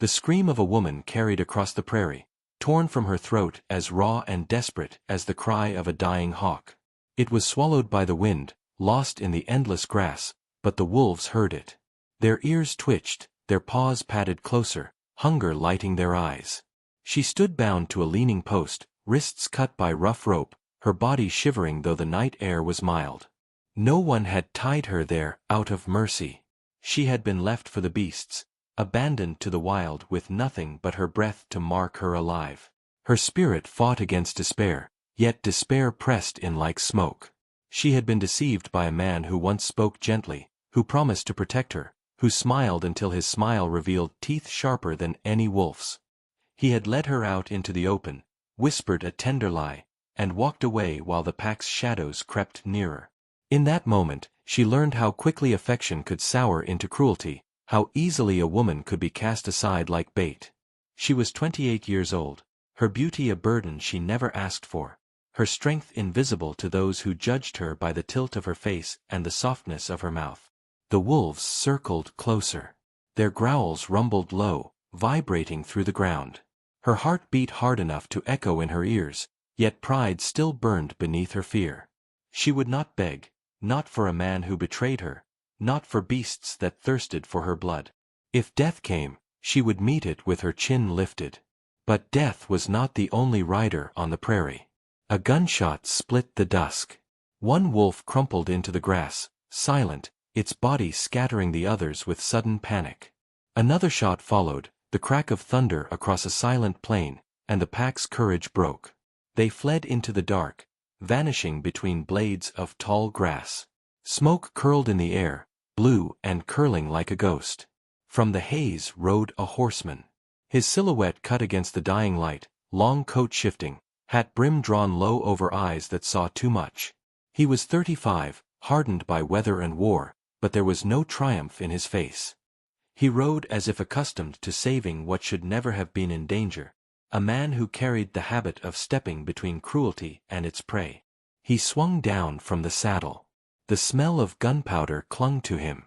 The scream of a woman carried across the prairie, torn from her throat as raw and desperate as the cry of a dying hawk. It was swallowed by the wind, lost in the endless grass, but the wolves heard it. Their ears twitched, their paws padded closer, hunger lighting their eyes. She stood bound to a leaning post, wrists cut by rough rope, her body shivering though the night air was mild. No one had tied her there out of mercy. She had been left for the beasts, abandoned to the wild with nothing but her breath to mark her alive. Her spirit fought against despair, yet despair pressed in like smoke. She had been deceived by a man who once spoke gently, who promised to protect her, who smiled until his smile revealed teeth sharper than any wolf's. He had led her out into the open, whispered a tender lie, and walked away while the pack's shadows crept nearer. In that moment, she learned how quickly affection could sour into cruelty, how easily a woman could be cast aside like bait. She was 28 years old, her beauty a burden she never asked for, her strength invisible to those who judged her by the tilt of her face and the softness of her mouth. The wolves circled closer. Their growls rumbled low, vibrating through the ground. Her heart beat hard enough to echo in her ears, yet pride still burned beneath her fear. She would not beg, not for a man who betrayed her, not for beasts that thirsted for her blood. If death came, she would meet it with her chin lifted. But death was not the only rider on the prairie. A gunshot split the dusk. One wolf crumpled into the grass, silent, its body scattering the others with sudden panic. Another shot followed, the crack of thunder across a silent plain, and the pack's courage broke. They fled into the dark, vanishing between blades of tall grass. Smoke curled in the air, blue and curling like a ghost. From the haze rode a horseman. His silhouette cut against the dying light, long coat shifting, hat brim drawn low over eyes that saw too much. He was 35, hardened by weather and war, but there was no triumph in his face. He rode as if accustomed to saving what should never have been in danger, a man who carried the habit of stepping between cruelty and its prey. He swung down from the saddle. The smell of gunpowder clung to him.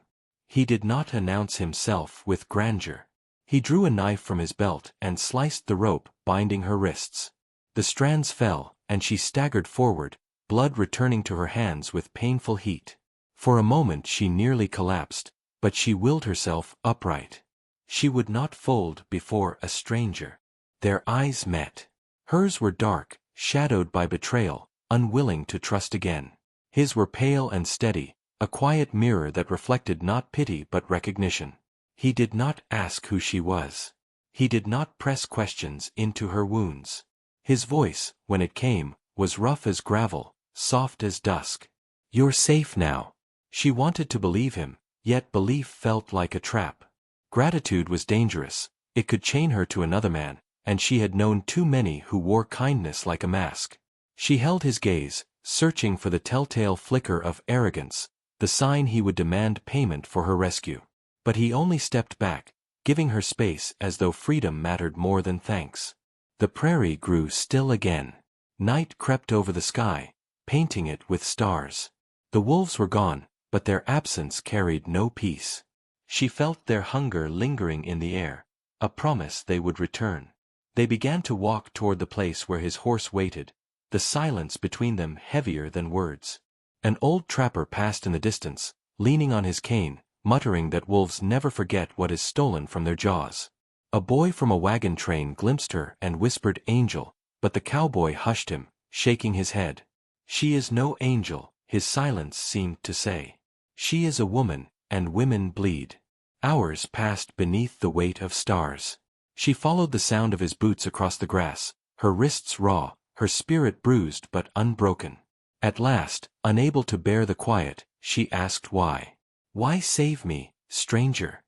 He did not announce himself with grandeur. He drew a knife from his belt and sliced the rope binding her wrists. The strands fell, and she staggered forward, blood returning to her hands with painful heat. For a moment she nearly collapsed, but she willed herself upright. She would not fold before a stranger. Their eyes met. Hers were dark, shadowed by betrayal, unwilling to trust again. His were pale and steady, a quiet mirror that reflected not pity but recognition. He did not ask who she was. He did not press questions into her wounds. His voice, when it came, was rough as gravel, soft as dusk. "You're safe now." She wanted to believe him, yet belief felt like a trap. Gratitude was dangerous, it could chain her to another man, and she had known too many who wore kindness like a mask. She held his gaze, searching for the telltale flicker of arrogance, the sign he would demand payment for her rescue. But he only stepped back, giving her space as though freedom mattered more than thanks. The prairie grew still again. Night crept over the sky, painting it with stars. The wolves were gone, but their absence carried no peace. She felt their hunger lingering in the air, a promise they would return. They began to walk toward the place where his horse waited, the silence between them heavier than words. An old trapper passed in the distance, leaning on his cane, muttering that wolves never forget what is stolen from their jaws. A boy from a wagon train glimpsed her and whispered angel, but the cowboy hushed him, shaking his head. "She is no angel," his silence seemed to say. "She is a woman, and women bleed." Hours passed beneath the weight of stars. She followed the sound of his boots across the grass, her wrists raw, her spirit bruised but unbroken. At last, unable to bear the quiet, she asked why. "Why save me, stranger?"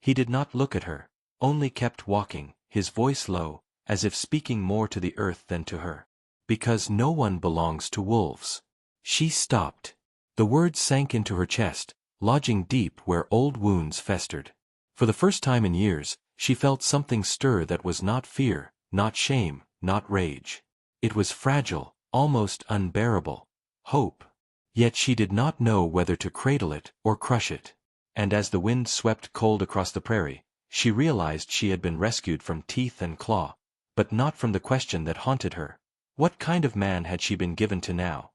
He did not look at her, only kept walking, his voice low, as if speaking more to the earth than to her. "Because no one belongs to wolves." She stopped. The words sank into her chest, lodging deep where old wounds festered. For the first time in years, she felt something stir that was not fear, not shame, not rage. It was fragile, almost unbearable. Hope. Yet she did not know whether to cradle it or crush it. And as the wind swept cold across the prairie, She realized she had been rescued from teeth and claw, but not from the question that haunted her. What kind of man had she been given to now?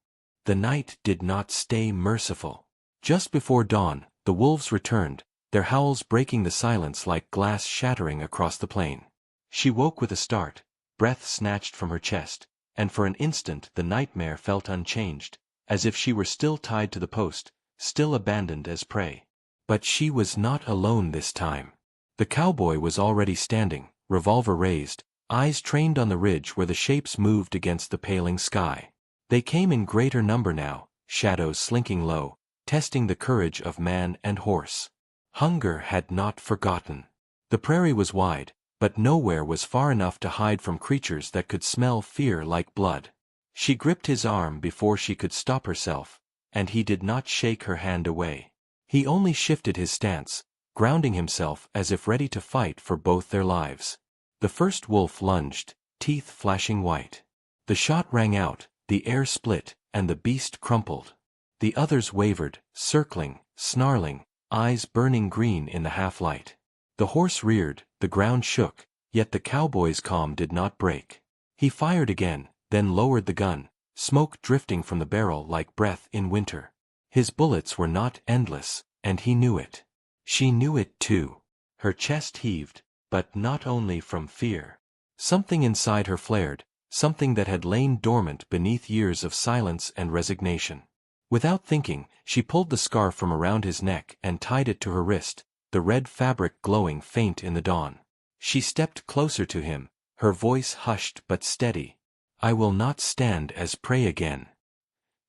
The night did not stay merciful. Just before dawn, the wolves returned, their howls breaking the silence like glass shattering across the plain. She woke with a start, breath snatched from her chest, and for an instant the nightmare felt unchanged, as if she were still tied to the post, still abandoned as prey. But she was not alone this time. The cowboy was already standing, revolver raised, eyes trained on the ridge where the shapes moved against the paling sky. They came in greater number now, shadows slinking low, testing the courage of man and horse. Hunger had not forgotten. The prairie was wide, but nowhere was far enough to hide from creatures that could smell fear like blood. She gripped his arm before she could stop herself, and he did not shake her hand away. He only shifted his stance, grounding himself as if ready to fight for both their lives. The first wolf lunged, teeth flashing white. The shot rang out, the air split, and the beast crumpled. The others wavered, circling, snarling, eyes burning green in the half-light. The horse reared, the ground shook, yet the cowboy's calm did not break. He fired again, then lowered the gun, smoke drifting from the barrel like breath in winter. His bullets were not endless, and he knew it. She knew it too. Her chest heaved, but not only from fear. Something inside her flared, something that had lain dormant beneath years of silence and resignation. Without thinking, she pulled the scarf from around his neck and tied it to her wrist, the red fabric glowing faint in the dawn. She stepped closer to him, her voice hushed but steady. "I will not stand as prey again."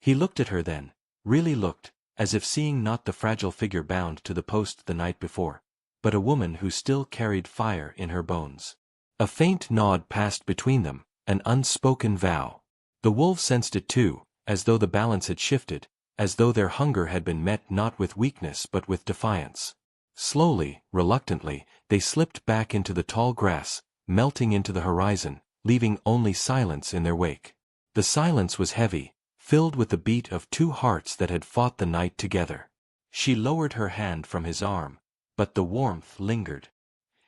He looked at her then, really looked, as if seeing not the fragile figure bound to the post the night before, but a woman who still carried fire in her bones. A faint nod passed between them, an unspoken vow. The wolves sensed it too, as though the balance had shifted, as though their hunger had been met not with weakness but with defiance. Slowly, reluctantly, they slipped back into the tall grass, melting into the horizon, leaving only silence in their wake. The silence was heavy, filled with the beat of two hearts that had fought the night together. She lowered her hand from his arm, but the warmth lingered.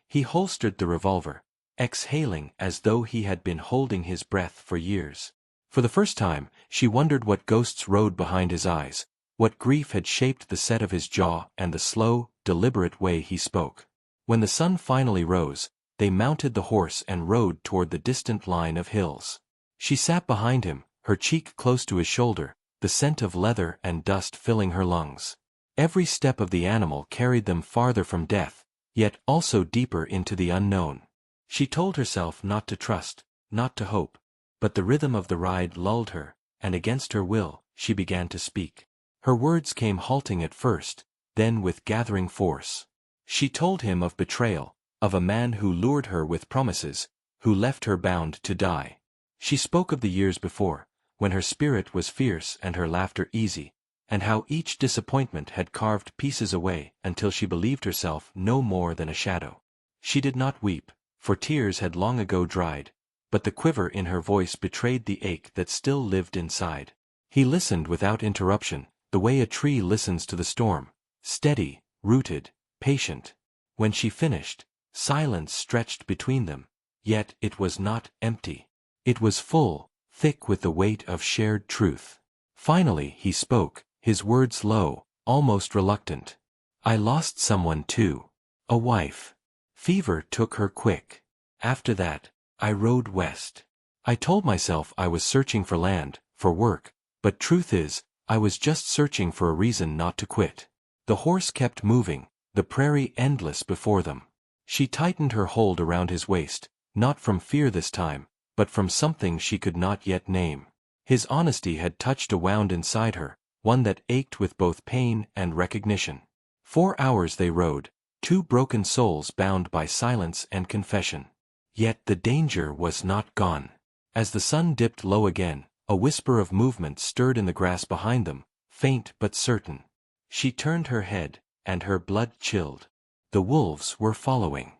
He holstered the revolver, exhaling as though he had been holding his breath for years. For the first time, she wondered what ghosts rode behind his eyes, what grief had shaped the set of his jaw and the slow, deliberate way he spoke. When the sun finally rose, they mounted the horse and rode toward the distant line of hills. She sat behind him, her cheek close to his shoulder, the scent of leather and dust filling her lungs. Every step of the animal carried them farther from death, yet also deeper into the unknown. She told herself not to trust, not to hope, but the rhythm of the ride lulled her, and against her will, she began to speak. Her words came halting at first, then with gathering force. She told him of betrayal, of a man who lured her with promises, who left her bound to die. She spoke of the years before, when her spirit was fierce and her laughter easy, and how each disappointment had carved pieces away until she believed herself no more than a shadow. She did not weep, for tears had long ago dried, but the quiver in her voice betrayed the ache that still lived inside. He listened without interruption, the way a tree listens to the storm, steady, rooted, patient. When she finished, silence stretched between them, yet it was not empty. It was full, thick with the weight of shared truth. Finally he spoke, his words low, almost reluctant. "I lost someone too. A wife. Fever took her quick. After that, I rode west. I told myself I was searching for land, for work, but truth is, I was just searching for a reason not to quit." The horse kept moving, the prairie endless before them. She tightened her hold around his waist, not from fear this time, but from something she could not yet name. His honesty had touched a wound inside her, one that ached with both pain and recognition. 4 hours they rode, two broken souls bound by silence and confession. Yet the danger was not gone. As the sun dipped low again, a whisper of movement stirred in the grass behind them, faint but certain. She turned her head, and her blood chilled. The wolves were following.